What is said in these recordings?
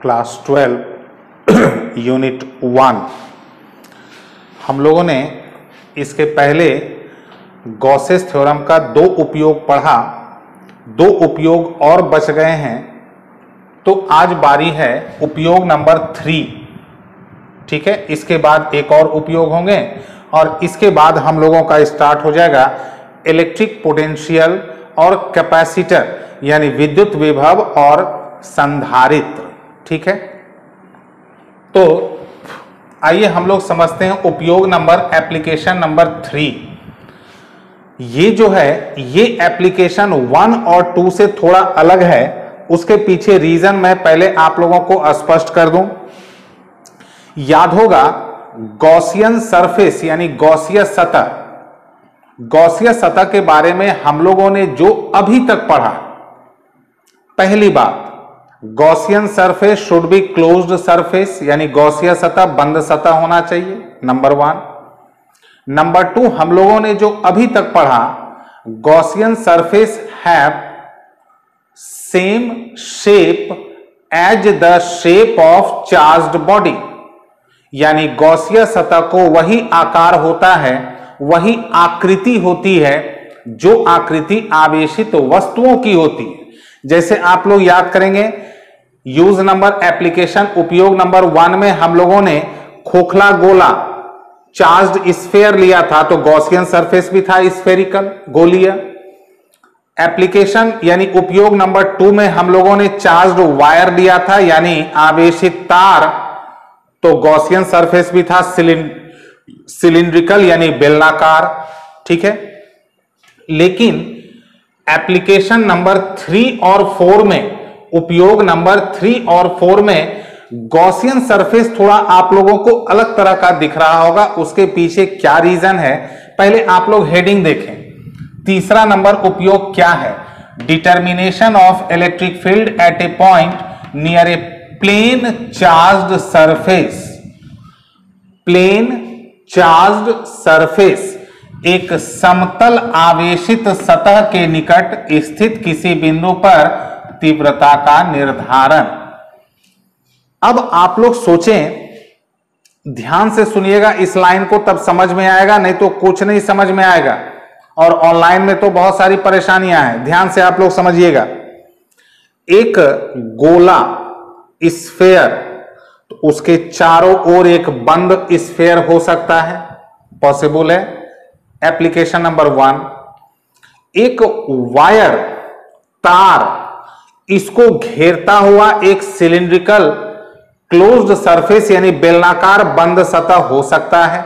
Class 12 unit 1। हम लोगों ने इसके पहले गॉसेस थ्योरम का 2 उपयोग पढ़ा, 2 उपयोग और बच गए हैं। तो आज बारी है उपयोग नंबर 3। ठीक है, इसके बाद एक और उपयोग होंगे और इसके बाद हम लोगों का स्टार्ट हो जाएगा इलेक्ट्रिक पोटेंशियल और कैपेसिटर यानी विद्युत विभव और संधारित्र। ठीक है, तो आइए हम लोग समझते हैं उपयोग नंबर एप्लीकेशन नंबर 3। ये जो है ये एप्लीकेशन 1 और 2 से थोड़ा अलग है। उसके पीछे रीजन मैं पहले आप लोगों को स्पष्ट कर दूं। याद होगा गॉसियन सरफेस यानी गॉसियन सतह, गॉसियन सतह के बारे में हम लोगों ने जो अभी तक पढ़ा, पहली बात Gaussian surface should be closed surface यानी गॉसियन सतह बंद सतह होना चाहिए, नंबर 1। नंबर 2 हम लोगों ने जो अभी तक पढ़ा Gaussian surface have same shape as the shape of charged body यानी गॉसियन सतह को वही आकार होता है, वही आकृति होती है जो आकृति आवेशित वस्तुओं की होती है। जैसे आप लोग याद करेंगे यूज नंबर एप्लीकेशन उपयोग नंबर 1 में हम लोगों ने खोखला गोला चार्ज्ड स्फीयर लिया था, तो गॉसियन सरफेस भी था स्फेरिकल गोलीय। एप्लीकेशन यानी उपयोग नंबर 2 में हम लोगों ने चार्ज्ड वायर लिया था यानी आवेशित तार, तो गॉसियन सरफेस भी था सिलिंड्रिकल यानी बेलनाकार। ठीक है, लेकिन एप्लीकेशन नंबर 3 और 4 में, उपयोग नंबर 3 और 4 में गॉसियन सरफेस थोड़ा आप लोगों को अलग तरह का दिख रहा होगा। उसके पीछे क्या रीजन है, पहले आप लोग हेडिंग देखें। तीसरा नंबर उपयोग क्या है, determination of electric field at a point near a plane charged surface. Plane charged surface एक समतल आवेशित सतह के निकट स्थित किसी बिंदु पर तीव्रता का निर्धारण। अब आप लोग सोचें, ध्यान से सुनिएगा इस लाइन को, तब समझ में आएगा, नहीं तो कुछ नहीं समझ में आएगा। और ऑनलाइन में तो बहुत सारी परेशानियां हैं, ध्यान से आप लोग समझिएगा। एक गोला स्फेयर, तो उसके चारों ओर एक बंद स्फेयर हो सकता है, पॉसिबल है, एप्लीकेशन नंबर 1। एक वायर तार, इसको घेरता हुआ एक सिलिंड्रिकल क्लोज्ड सरफेस यानी बेलनाकार बंद सतह हो सकता है।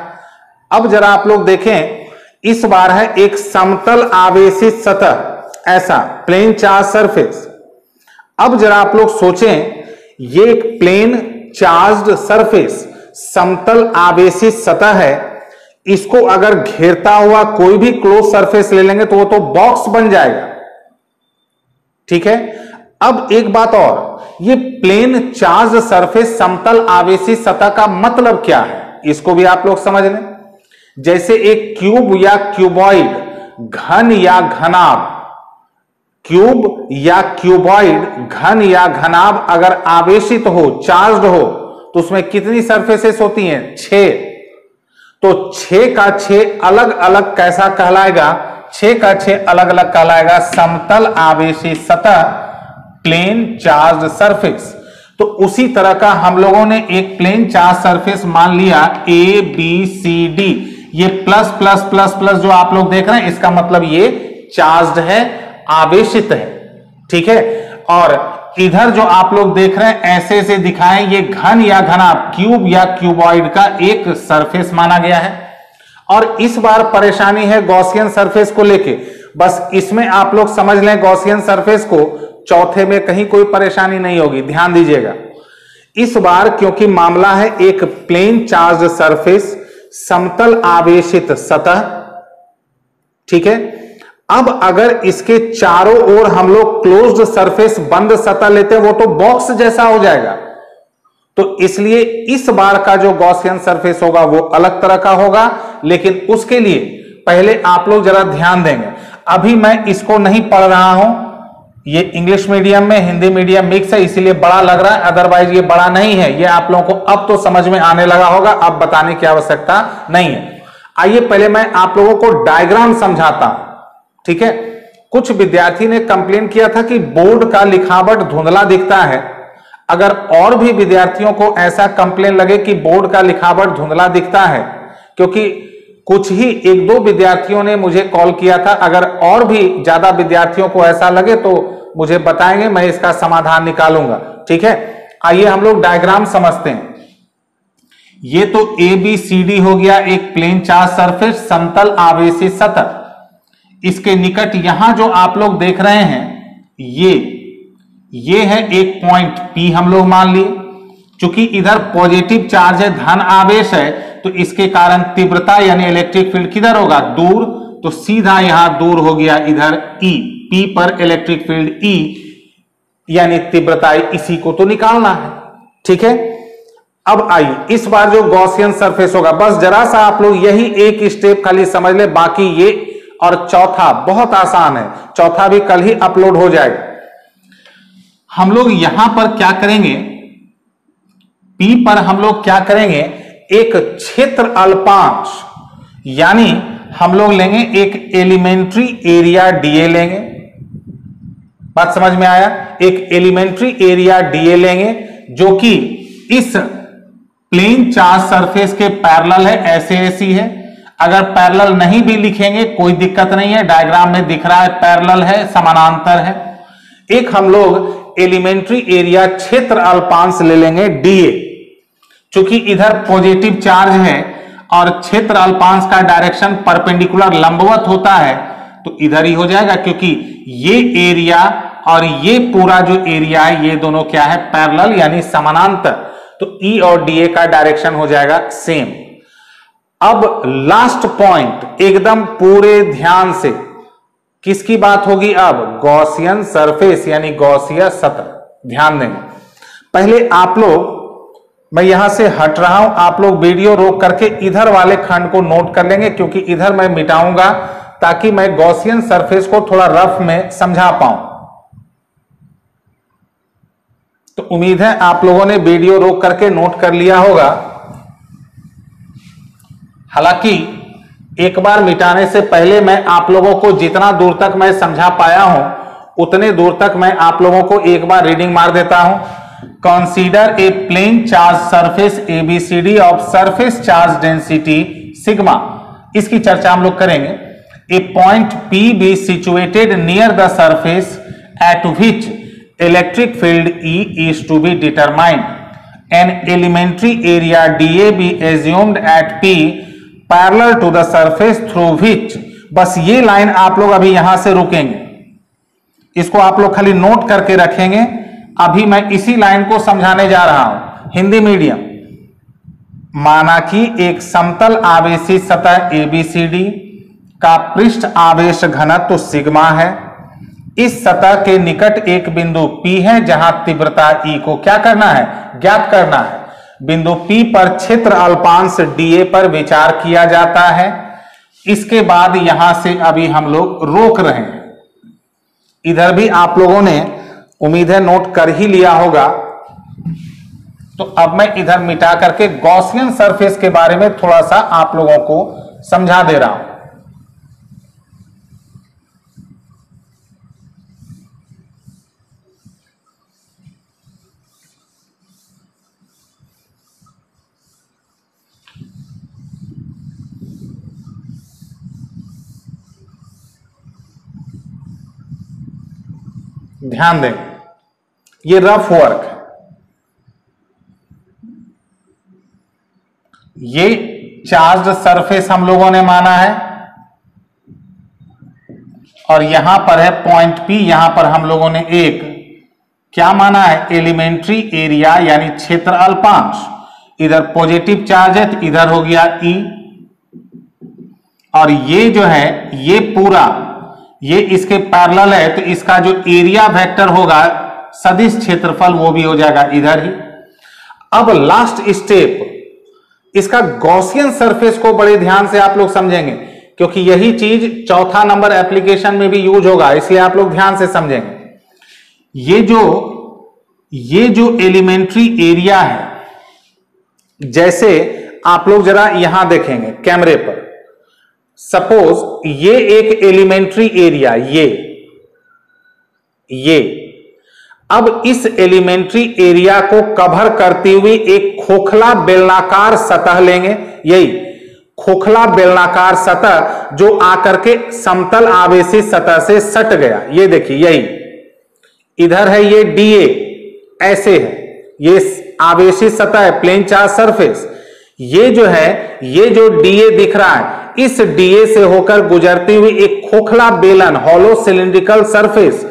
अब जरा आप लोग देखें, इस बार है एक समतल आवेशित सतह, ऐसा प्लेन चार्ज सरफेस। अब जरा आप लोग सोचें, ये एक प्लेन चार्ज्ड सरफेस समतल आवेशित सतह है, इसको अगर घेरता हुआ कोई भी क्लोज सरफेस ले लेंगे तो वो तो बॉक्स बन जाएगा। ठीक है, अब एक बात और, ये प्लेन चार्ज सरफेस समतल आवेशित सतह का मतलब क्या है, इसको भी आप लोग समझ लें। जैसे एक क्यूब या क्यूबॉइड, घन या घनाभ, क्यूब या क्यूबॉइड घन या घनाभ अगर आवेशित हो, चार्ज्ड हो, तो उसमें कितनी सरफेसेस होती हैं, 6। तो 6 का 6 अलग अलग कैसा कहलाएगा, 6 का 6 अलग अलग कहलाएगा समतल आवेशित सतह, प्लेन चार्ज सरफेस। तो उसी तरह का हम लोगों ने एक प्लेन चार्ज सरफेस मान लिया ABCD, ये प्लस प्लस प्लस प्लस जो आप लोग देख रहे हैं, इसका मतलब ये चार्ज्ड है, आवेशित है। ठीक है, और इधर जो आप लोग देख रहे हैं ऐसे से दिखाएं, ये घन या घना क्यूब या क्यूबॉइड का एक सरफेस माना गया है। और इस बार परेशानी है गॉसियन सरफेस को लेके, बस इसमें आप लोग समझ लें गॉसियन सरफेस को, चौथे में कहीं कोई परेशानी नहीं होगी, ध्यान दीजिएगा। इस बार क्योंकि मामला है एक प्लेन चार्ज सरफेस समतल आवेशित सतह। ठीक है, अब अगर इसके चारों ओर हम लोग क्लोज्ड सरफेस बंद सतह लेते हैं, वो तो बॉक्स जैसा हो जाएगा। तो इसलिए इस बार का जो गॉसियन सरफेस होगा वो अलग तरह का होगा, लेकिन उसके लिए पहले आप लोग जरा ध्यान देंगे। अभी मैं इसको नहीं पढ़ रहा हूं, ये इंग्लिश मीडियम में हिंदी मीडियम मिक्स है इसीलिए बड़ा लग रहा है, अदरवाइज ये बड़ा नहीं है। ये आप लोगों को अब तो समझ में आने लगा होगा, अब बताने की आवश्यकता नहीं है। आइए पहले मैं आप लोगों को डायग्राम समझाता हूं, ठीक है। कुछ विद्यार्थी ने कंप्लेन किया था कि बोर्ड का लिखावट धुंधला दिखता है। अगर और भी विद्यार्थियों को ऐसा कंप्लेन लगे कि बोर्ड का लिखावट धुंधला दिखता है, क्योंकि कुछ ही एक दो विद्यार्थियों ने मुझे कॉल किया था, अगर और भी ज्यादा विद्यार्थियों को ऐसा लगे तो मुझे बताएंगे, मैं इसका समाधान निकालूंगा, ठीक है। आइए हम लोग डायग्राम समझते हैं। ये तो ABCD हो गया एक प्लेन चार्ज सरफेस, समतल आवेशित सतह। इसके निकट यहां जो आप लोग देख रहे हैं ये है एक पॉइंट P हम लोग मान लिए। चूंकि इधर पॉजिटिव चार्ज है, धन आवेश है, तो इसके कारण तीव्रता यानी इलेक्ट्रिक फील्ड किधर होगा, दूर। तो सीधा यहां दूर हो गया इधर E, P पर इलेक्ट्रिक फील्ड E यानी तीव्रता, इसी को तो निकालना है, ठीक है। अब आइए इस बार जो गॉसियन सरफेस होगा, बस जरा सा आप लोग यही एक स्टेप खाली समझ ले, बाकी ये और चौथा बहुत आसान है, चौथा भी कल ही अपलोड हो जाएगा। हम लोग यहां पर क्या करेंगे, P पर हम लोग क्या करेंगे, एक क्षेत्र अल्पांश यानी हम लोग लेंगे एक एलिमेंट्री एरिया DA लेंगे। बात समझ में आया, एक एलिमेंट्री एरिया DA लेंगे जो कि इस प्लेन चार्ज सरफेस के पैरेलल है, ऐसे है। अगर पैरेलल नहीं भी लिखेंगे कोई दिक्कत नहीं है, डायग्राम में दिख रहा है पैरेलल है, समानांतर है। एक हम लोग एलिमेंट्री एरिया क्षेत्र अल्पांश ले लेंगे DA। चूंकि इधर पॉजिटिव चार्ज है और क्षेत्र अल्पांश का डायरेक्शन परपेंडिकुलर लंबवत होता है, तो इधर ही हो जाएगा, क्योंकि ये एरिया और ये पूरा जो एरिया है ये दोनों क्या है, पैरेलल यानी समानांतर। तो E और DA का डायरेक्शन हो जाएगा सेम। अब लास्ट पॉइंट एकदम पूरे ध्यान से किसकी बात होगी, अब गॉसियन सरफेस यानी गॉसिया सतह। ध्यान देंगे पहले आप लोग, मैं यहां से हट रहा हूं, आप लोग वीडियो रोक करके इधर वाले खंड को नोट कर लेंगे, क्योंकि इधर मैं मिटाऊंगा ताकि मैं गॉसियन सरफेस को थोड़ा रफ में समझा पाऊं। तो उम्मीद है आप लोगों ने वीडियो रोक करके नोट कर लिया होगा। हालांकि एक बार मिटाने से पहले मैं आप लोगों को जितना दूर तक मैं समझा पाया हूं उतने दूर तक मैं आप लोगों को एक बार रीडिंग मार देता हूं। Consider a plane charge surface ABCD of surface charge density sigma. इसकी चर्चा हम लोग करेंगे। A point P be situated near the surface at which electric field E is to be determined. An elementary area DA be assumed at P parallel to the surface through which, बस ये line आप लोग अभी यहां से रुकेंगे, इसको आप लोग खाली नोट करके रखेंगे। अभी मैं इसी लाइन को समझाने जा रहा हूं, हिंदी मीडियम। माना कि एक समतल आवेशित सतह ABCD का पृष्ठ आवेश घनत्व तो सिग्मा है। इस सतह के निकट एक बिंदु P है जहां तीव्रता E को क्या करना है, ज्ञात करना है। बिंदु P पर क्षेत्र अल्पांश DA पर विचार किया जाता है। इसके बाद यहां से अभी हम लोग रोक रहे हैं। इधर भी आप लोगों ने उम्मीद है नोट कर ही लिया होगा। तो अब मैं इधर मिटा करके गॉसियन सरफेस के बारे में थोड़ा सा आप लोगों को समझा दे रहा हूं। ध्यान दें, ये रफ वर्क है। ये चार्ज्ड सरफेस हम लोगों ने माना है और यहां पर है पॉइंट P। यहां पर हम लोगों ने एक क्या माना है, एलिमेंट्री एरिया यानी क्षेत्र अल्पांश। इधर पॉजिटिव चार्ज है तो इधर हो गया E, और ये जो है ये पूरा ये इसके पैरेलल है, तो इसका जो एरिया वेक्टर होगा सदिश क्षेत्रफल वो भी हो जाएगा इधर ही। अब लास्ट स्टेप, इसका गॉसियन सरफेस को बड़े ध्यान से आप लोग समझेंगे, क्योंकि यही चीज चौथा नंबर एप्लीकेशन में भी यूज होगा, इसलिए आप लोग ध्यान से समझेंगे। ये जो एलिमेंट्री एरिया है, जैसे आप लोग जरा यहां देखेंगे कैमरे पर, सपोज ये एक एलिमेंट्री एरिया, ये अब इस एलिमेंट्री एरिया को कवर करती हुई एक खोखला बेलनाकार सतह लेंगे, यही खोखला बेलनाकार सतह जो आकर के समतल आवेशी सतह से सट गया। ये देखिए, यही इधर है, ये डीए ऐसे है, ये आवेशी सतह है, प्लेन चार्ज सरफेस। ये जो है, ये जो डीए दिख रहा है, इस डीए से होकर गुजरती हुई एक खोखला बेलन, हॉलो सिलिंड्रिकल सरफेस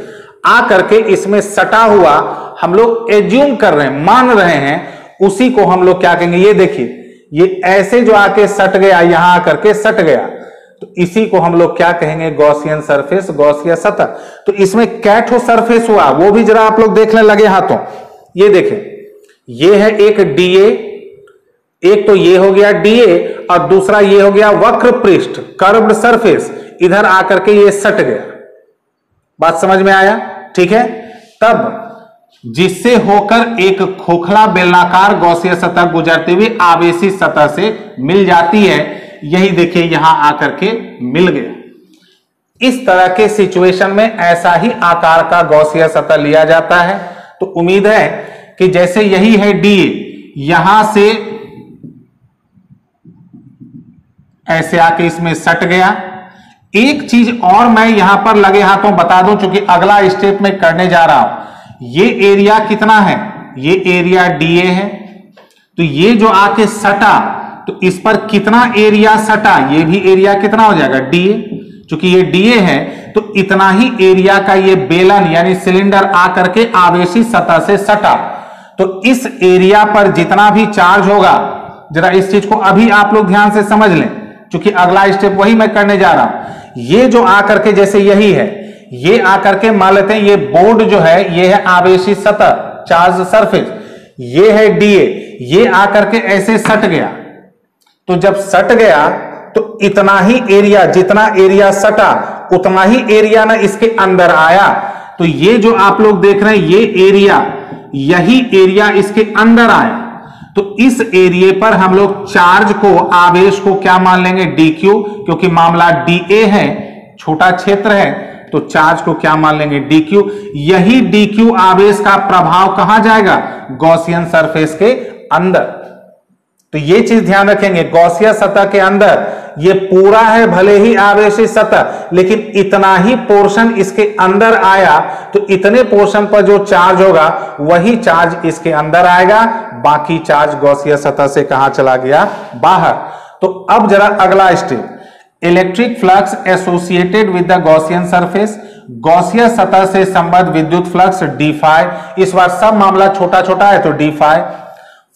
आकर के इसमें सटा हुआ हम लोग एज्यूम कर रहे हैं, मान रहे हैं, उसी को हम लोग क्या कहेंगे, ये देखिए, ये ऐसे जो आके सट गया, यहां आकर के सट गया, तो इसी को हम लोग क्या कहेंगे, गॉसियन सरफेस, गॉसिया सतह। तो इसमें कैठो सरफेस हुआ, वो भी जरा आप लोग देखने लगे हाथों। ये देखें, ये है एक डीए, एक तो ये हो गया डीए और दूसरा ये हो गया वक्र पृष्ठ, कर्व्ड सरफेस, इधर आकर के ये सट गया। बात समझ में आया? ठीक है। तब जिससे होकर एक खोखला बेलनाकार गॉसिया सतह गुजरती हुई आवेशी सतह से मिल जाती है, यही देखिए यहां आकर के मिल गया। इस तरह के सिचुएशन में ऐसा ही आकार का गॉसिया सतह लिया जाता है। तो उम्मीद है कि जैसे यही है डीए, यहां से ऐसे आके इसमें सट गया। एक चीज और मैं यहां पर लगे हाथों बता दूं, चूंकि अगला स्टेप में करने जा रहा हूं। ये एरिया कितना है, ये एरिया डीए है, तो ये जो आके सटा, तो इस पर कितना एरिया सटा, ये भी एरिया कितना हो जाएगा, डीए। चूंकि ये डीए है तो इतना ही एरिया का ये बेलन यानी सिलेंडर आकर के आवेशी सतह से सटा। तो इस एरिया पर जितना भी चार्ज होगा, जरा इस चीज को अभी आप लोग ध्यान से समझ लें, क्योंकि अगला स्टेप वही मैं करने जा रहा हूं। ये जो आकर के, जैसे यही है, ये आकर के मान लेते हैं ये बोर्ड जो है, ये है आवेशी सतह, चार्ज सरफेस, ये है डीए, ये आकर के ऐसे सट गया। तो जब सट गया तो इतना ही एरिया, जितना एरिया सटा उतना ही एरिया ना इसके अंदर आया। तो ये जो आप लोग देख रहे हैं, ये एरिया, यही एरिया इसके अंदर आया। तो इस एरिया पर हम लोग चार्ज को, आवेश को क्या मान लेंगे, डीक्यू, क्योंकि मामला डीए है, छोटा क्षेत्र है, तो चार्ज को क्या मान लेंगे, डीक्यू। यही डीक्यू आवेश का प्रभाव कहां जाएगा, गॉसियन सरफेस के अंदर। तो ये चीज ध्यान रखेंगे, गॉसिया सतह के अंदर ये पूरा है भले ही आवेशी सतह, लेकिन इतना ही पोर्शन इसके अंदर आया, तो इतने पोर्शन पर जो चार्ज होगा वही चार्ज इसके अंदर आएगा, बाकी चार्ज गॉसिया सतह से कहां चला गया, बाहर। तो अब जरा अगला step, electric flux associated with the Gaussian surface, Gaussian सतह से संबद्ध विद्युत फ्लक्स डी फाई। इस बार सब मामला छोटा छोटा है तो d phi.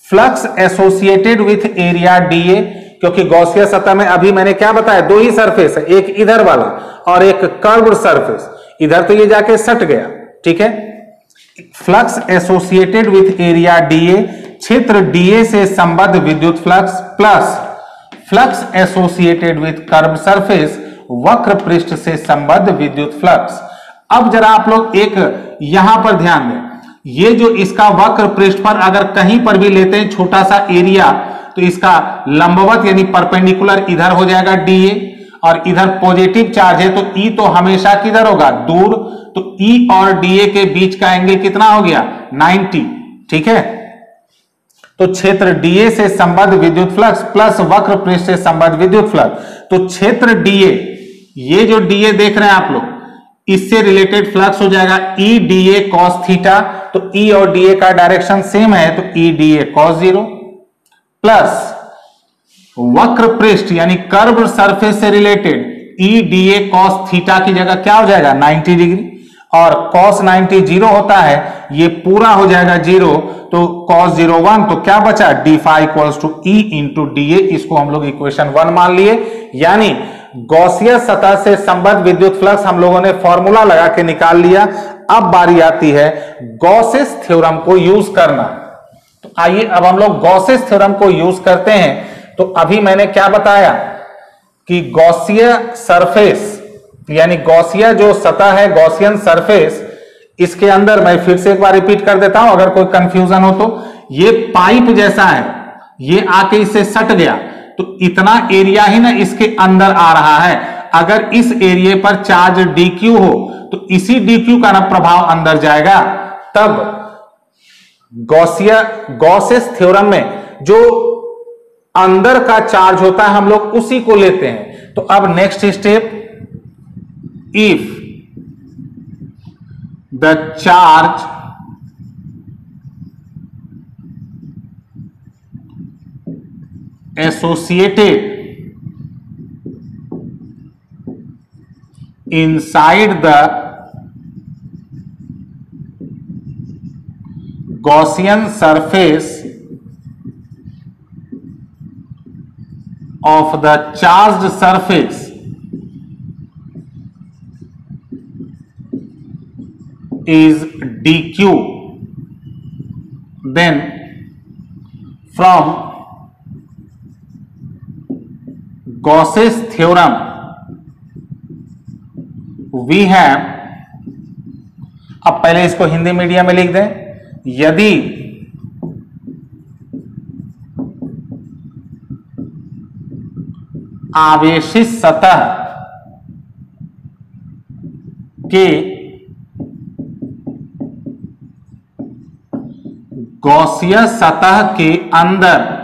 Flux associated with area dA, क्योंकि गॉसिया सतह में अभी मैंने क्या बताया, दो ही सरफेस है, एक इधर वाला और एक कर्व्ड सरफेस, इधर तो ये जाके सट गया, ठीक है। Flux associated with area DA, क्षेत्र डीए से संबद्ध विद्युत flux, plus flux associated with curved surface, वक्र पृष्ठ से संबद्ध विद्युत फ्लक्स। अब जरा आप लोग एक यहां पर ध्यान दें, ये जो इसका वक्र पृष्ठ पर अगर कहीं पर भी लेते हैं छोटा सा एरिया, तो इसका लंबवत यानी परपेंडिकुलर इधर हो जाएगा डीए, और इधर पॉजिटिव चार्ज है तो ई तो हमेशा किधर होगा, दूर। तो ई और डीए के बीच का एंगल कितना हो गया, 90, ठीक है। तो क्षेत्र डीए से संबद्ध विद्युत फ्लक्स प्लस वक्र पृष्ठ से संबद्ध विद्युत फ्लक्स, तो क्षेत्र डीए, ये जो डीए देख रहे हैं आप लोग, इससे रिलेटेड फ्लक्स हो जाएगा ई डीए कॉस थीटा। तो ई और डीए का डायरेक्शन सेम है, तो ई डीए कॉस 0 प्लस वक्र पृष्ठ यानी कर्व सरफेस से रिलेटेड ई डीए कॉस थीटा की जगह क्या हो जाएगा, 90 डिग्री, और कॉस 90 0 होता है, ये पूरा हो जाएगा 0, तो कॉस 0 1, तो क्या बचा, d phi equals to e into dA. इसको हम लोग इक्वेशन 1 मान लिए। यानी गॉसिया सतह से संबद्ध विद्युत फ्लक्स हम लोगों ने फॉर्मूला लगा के निकाल लिया। अब बारी आती है गॉसेस थ्योरम को यूज करना। तो आइए अब हम लोग गॉसेस थ्योरम को यूज करते हैं। तो अभी मैंने क्या बताया कि गॉसिया सरफेस यानी गॉसिया जो सतह है, गॉसियन सरफेस, इसके अंदर मैं फिर से एक बार रिपीट कर देता हूं अगर कोई कंफ्यूजन हो तो, ये पाइप जैसा है, ये आके इससे सट गया तो इतना एरिया ही ना इसके अंदर आ रहा है। अगर इस एरिया पर चार्ज dq हो तो इसी dq का ना प्रभाव अंदर जाएगा, तब गॉसेस थ्योरम में जो अंदर का चार्ज होता है हम लोग उसी को लेते हैं। तो अब next step, if the charge associated inside the Gaussian surface of the charged surface is dq, then from Gauss's theorem we have, अब पहले इसको हिंदी मीडियम में लिख दें, यदि आवेशित सतह के गॉसियन सतह के अंदर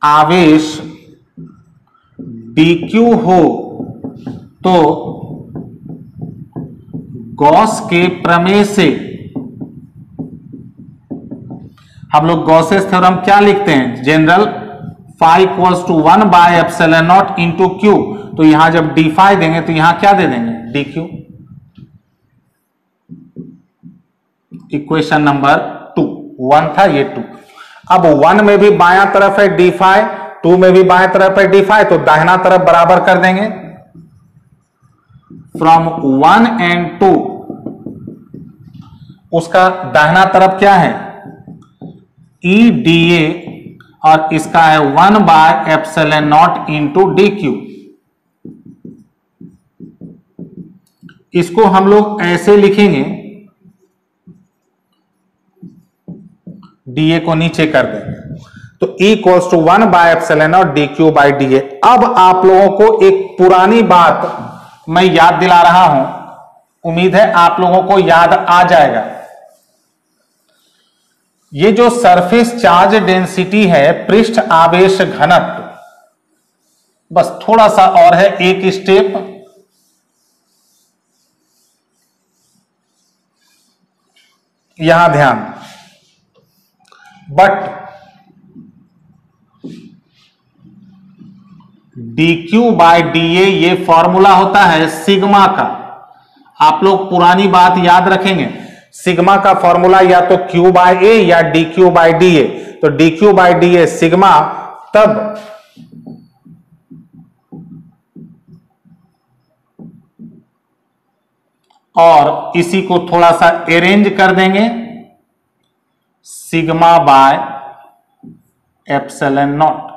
आवेश dq हो तो गॉस के प्रमेय से हम लोग गॉसेस थ्योरम क्या लिखते हैं, general phi equals to 1 by epsilon not into q. तो यहां जब डी फाई देंगे तो यहां क्या दे देंगे, dq। इक्वेशन नंबर 2, 1 था ये 2। अब 1 में भी बायां तरफ है डी फाई, 2 में भी बाएं तरफ है डी फाई, तो दाहिना तरफ बराबर कर देंगे। फ्रॉम 1 and 2 उसका दाहिना तरफ क्या है, ई डी ए, और इसका है 1 by epsilon not into D Q. इसको हम लोग ऐसे लिखेंगे, डी ए को नीचे कर देंगे तो E equals to 1 by epsilon not d q by d A. अब आप लोगों को एक पुरानी बात मैं याद दिला रहा हूं, उम्मीद है आप लोगों को याद आ जाएगा। ये जो सरफेस चार्ज डेंसिटी है, पृष्ठ आवेश घनत्व, बस थोड़ा सा और है, एक स्टेप। यहां ध्यान, बट dq बाय dA ये फॉर्मूला होता है सिग्मा का। आप लोग पुरानी बात याद रखेंगे, सिग्मा का फॉर्मूला या तो q बाय ए या dq बाय dA। तो dq बाय dA सिग्मा, तब और इसी को थोड़ा सा अरेंज कर देंगे, सिग्मा बाय एप्सिलॉन नॉट।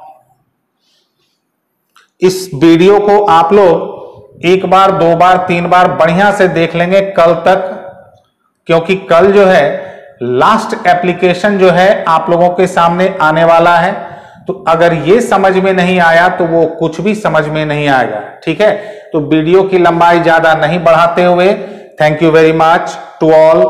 इस वीडियो को आप लोग एक बार, दो बार, 3 बार बढ़िया से देख लेंगे कल तक, क्योंकि कल जो है लास्ट एप्लीकेशन जो है आप लोगों के सामने आने वाला है। तो अगर ये समझ में नहीं आया तो वो कुछ भी समझ में नहीं आएगा, ठीक है। तो वीडियो की लंबाई ज्यादा नहीं बढ़ाते हुए, thank you very much to all.